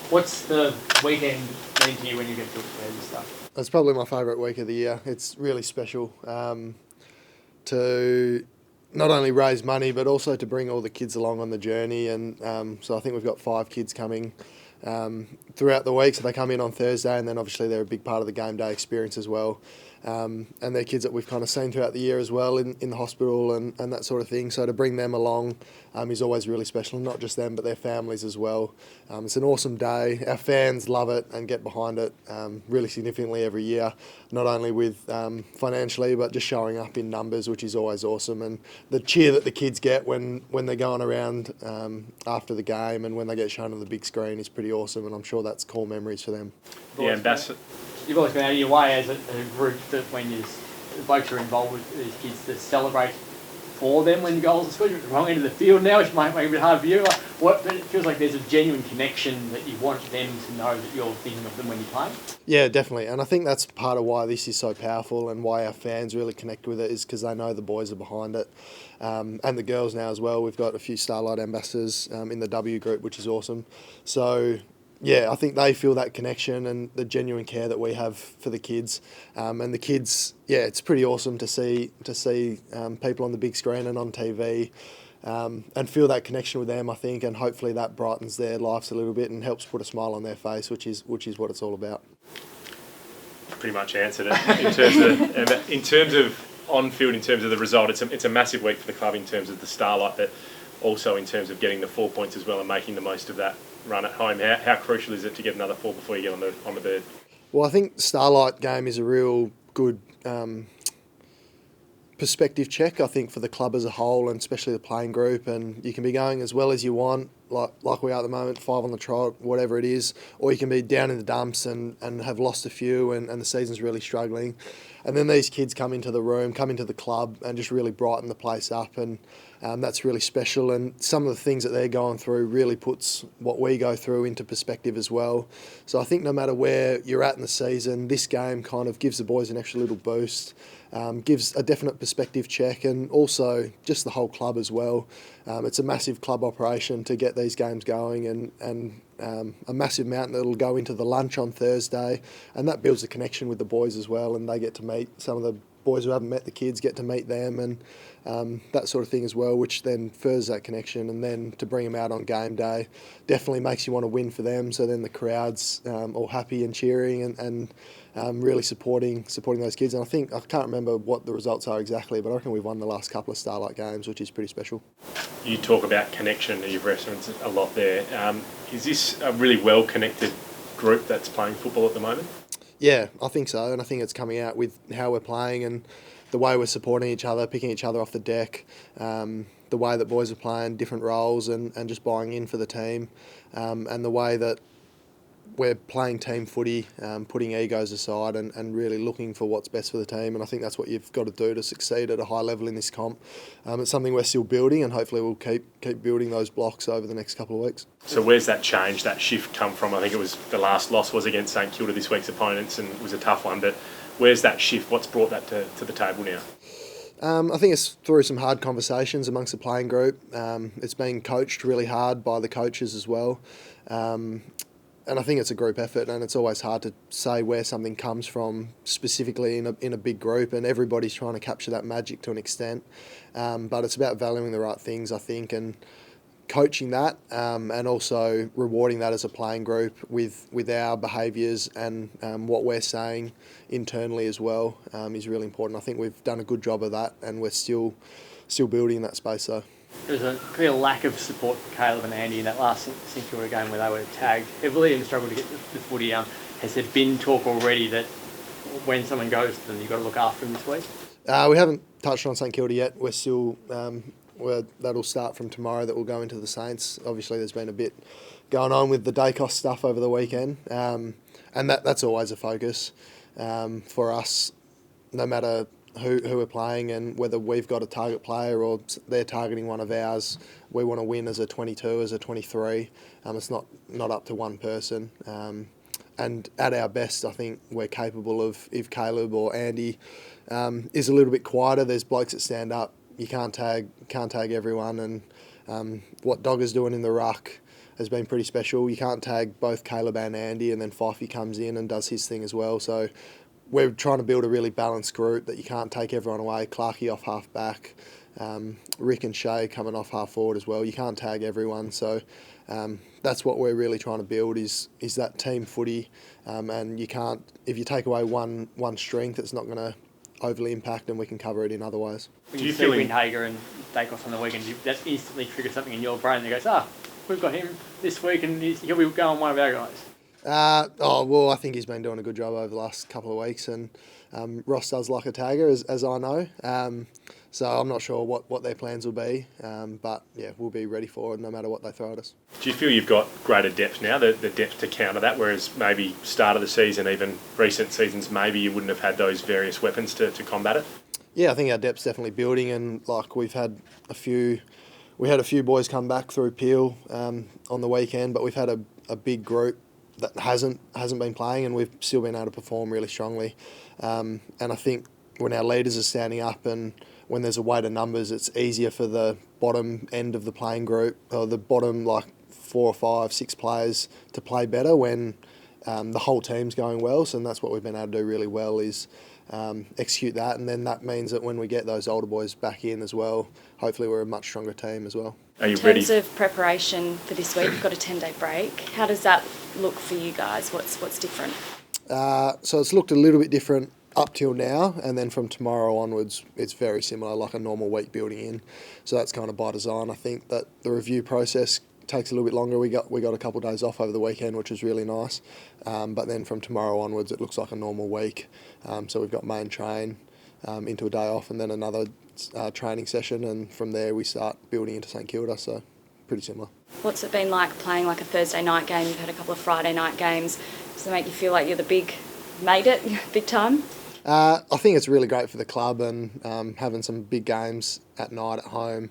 What's the weekend mean to you when you get to play this stuff? It's probably my favourite week of the year. It's really special to not only raise money but also to bring all the kids along on the journey. And so I think we've got 5 kids coming throughout the week. So they come in on Thursday, and then obviously they're a big part of the game day experience as well. And they're kids that we've kind of seen throughout the year as well in the hospital and that sort of thing. So to bring them along is always really special, not just them but their families as well. It's an awesome day. Our fans love it and get behind it really significantly every year, not only with financially but just showing up in numbers, which is always awesome. And the cheer that the kids get when they're going around after the game and when they get shown on the big screen is pretty awesome, and I'm sure that's core memories for them. Yeah, Ambassador. You've always been out of your way as a group that when the blokes are involved with these kids to celebrate for them when goals are scored. You're at the wrong end of the field now, which might make it a bit hard for you. But it feels like there's a genuine connection that you want them to know that you're thinking of them when you're playing. Yeah, definitely. And I think that's part of why this is so powerful and why our fans really connect with it, is because they know the boys are behind it. And the girls now as well. We've got a few Starlight ambassadors in the W group, which is awesome. So yeah, I think they feel that connection and the genuine care that we have for the kids. And the kids, yeah, it's pretty awesome to see people on the big screen and on TV and feel that connection with them, I think, and hopefully that brightens their lives a little bit and helps put a smile on their face, which is what it's all about. Pretty much answered it in terms of on field, in terms of the result. It's a massive week for the club in terms of the Starlight, but also in terms of getting the 4 points as well and making the most of that run at home. How crucial is it to get another 4 before you get on the bird? Well, I think Starlight game is a real good perspective check, I think, for the club as a whole and especially the playing group. And you can be going as well as you want, like we are at the moment, 5 on the trot, whatever it is, or you can be down in the dumps and have lost a few and the season's really struggling. And then these kids come into the room, come into the club and just really brighten the place up, and that's really special. And some of the things that they're going through really puts what we go through into perspective as well. So I think no matter where you're at in the season, this game kind of gives the boys an extra little boost, gives a definite perspective check, and also just the whole club as well. It's a massive club operation to get these games going, and a massive amount that'll go into the lunch on Thursday, and that builds a connection with the boys as well, and they get to meet some of the boys who haven't met the kids, get to meet them, and that sort of thing as well, which then furthers that connection. And then to bring them out on game day definitely makes you want to win for them, so then the crowd's all happy and cheering and really supporting those kids. And I can't remember what the results are exactly, but I reckon we've won the last couple of Starlight games, which is pretty special. You talk about connection, and you've referenced a lot there. Is this a really well-connected group that's playing football at the moment? Yeah, I think so, and I think it's coming out with how we're playing and the way we're supporting each other, picking each other off the deck, the way that boys are playing different roles and just buying in for the team, and the way that we're playing team footy, putting egos aside and really looking for what's best for the team. And I think that's what you've got to do to succeed at a high level in this comp. It's something we're still building, and hopefully we'll keep building those blocks over the next couple of weeks. So where's that change, that shift come from? I think it was the last loss was against St Kilda, this week's opponents, and it was a tough one. But where's that shift? What's brought that to the table now? I think it's through some hard conversations amongst the playing group. It's being coached really hard by the coaches as well. And I think it's a group effort, and it's always hard to say where something comes from specifically in a big group, and everybody's trying to capture that magic to an extent. But it's about valuing the right things, I think, and coaching that, and also rewarding that as a playing group with our behaviours and what we're saying internally as well is really important. I think we've done a good job of that, and we're still building in that space though. There was a clear lack of support for Caleb and Andy in that last St Kilda game where they were tagged heavily and struggled to get the footy. Has there been talk already that when someone goes to them, you've got to look after them this week? We haven't touched on St Kilda yet. We're still that'll start from tomorrow. That will go into the Saints. Obviously, there's been a bit going on with the Dacos stuff over the weekend, and that's always a focus for us, no matter who we're playing and whether we've got a target player or they're targeting one of ours. We want to win as a 22, as a 23. It's not up to one person. And at our best, I think we're capable of, if Caleb or Andy is a little bit quieter, there's blokes that stand up. You can't tag everyone. And what Dogger's doing in the ruck, has been pretty special. You can't tag both Caleb and Andy, and then Fifey comes in and does his thing as well. So we're trying to build a really balanced group that you can't take everyone away. Clarkey off half back, Rick and Shay coming off half forward as well. You can't tag everyone. So that's what we're really trying to build is that team footy. And you can't, if you take away one strength, it's not going to overly impact, and we can cover it in other ways. When you see Windhager and Dacos on the weekend, that instantly triggers something in your brain that goes, we've got him this week and he'll be going one of our guys. Well, I think he's been doing a good job over the last couple of weeks, and Ross does like a tagger, as I know. So I'm not sure what their plans will be, but yeah, we'll be ready for it no matter what they throw at us. Do you feel you've got greater depth now, the depth to counter that, whereas maybe start of the season, even recent seasons, maybe you wouldn't have had those various weapons to combat it? Yeah, I think our depth's definitely building, and like we had a few boys come back through Peel on the weekend, but we've had a big group that hasn't been playing, and we've still been able to perform really strongly. And I think when our leaders are standing up and when there's a weight of numbers, it's easier for the bottom end of the playing group, or the bottom 4 or 5, 6 players to play better when the whole team's going well. So that's what we've been able to do really well is execute that, and then that means that when we get those older boys back in as well, hopefully we're a much stronger team as well. Are you ready? In terms of preparation for this week, you've got a 10-day break. How does that look for you guys? What's different? So it's looked a little bit different up till now, and then from tomorrow onwards it's very similar, like a normal week building in. So that's kind of by design. I think that the review process takes a little bit longer. We got a couple of days off over the weekend, which was really nice. But then from tomorrow onwards it looks like a normal week. So we've got main train into a day off, and then another training session, and from there we start building into St Kilda. So pretty similar. What's it been like playing like a Thursday night game? You've had a couple of Friday night games. Does it make you feel like you're made it big time? I think it's really great for the club, and having some big games at night at home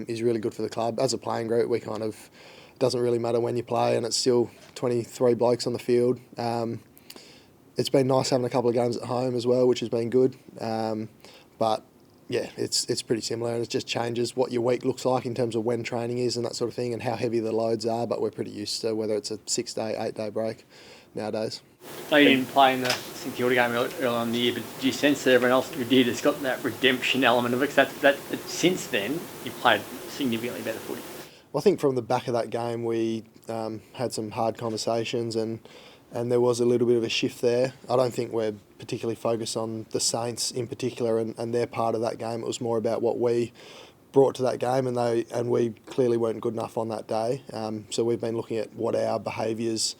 is really good for the club. As a playing group, we kind of, it doesn't really matter when you play, and it's still 23 blokes on the field. It's been nice having a couple of games at home as well, which has been good. But yeah, it's pretty similar, and it just changes what your week looks like in terms of when training is and that sort of thing, and how heavy the loads are. But we're pretty used to whether it's a 6-day, 8-day break nowadays. So you didn't play in the St Kilda game early on in the year, but do you sense that everyone else who did has got that redemption element of it? Because that since then you've played significantly better footy. Well, I think from the back of that game we had some hard conversations, and there was a little bit of a shift there. I don't think we're particularly focused on the Saints in particular and their part of that game. It was more about what we brought to that game, and we clearly weren't good enough on that day. So we've been looking at what our behaviours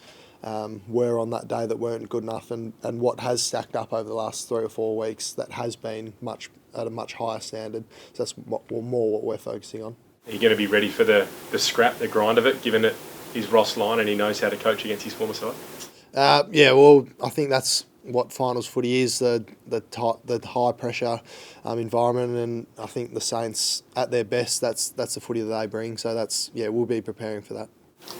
were on that day that weren't good enough, and what has stacked up over the last 3 or 4 weeks that has been at a much higher standard. So that's more what we're focusing on. Are you going to be ready for the scrap, the grind of it, given it is Ross Lyon and he knows how to coach against his former side? Yeah, well, I think that's what finals footy is, the high pressure environment, and I think the Saints at their best, that's the footy that they bring. So we'll be preparing for that.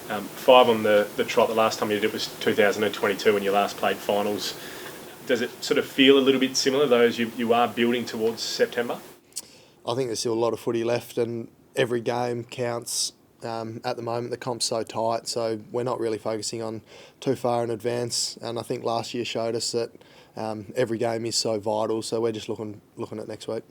5 on the trot. The last time you did it was 2022 when you last played finals. Does it sort of feel a little bit similar, those you are building towards September? I think there's still a lot of footy left, and every game counts. At the moment the comp's so tight, so we're not really focusing on too far in advance, and I think last year showed us that every game is so vital, so we're just looking at next week.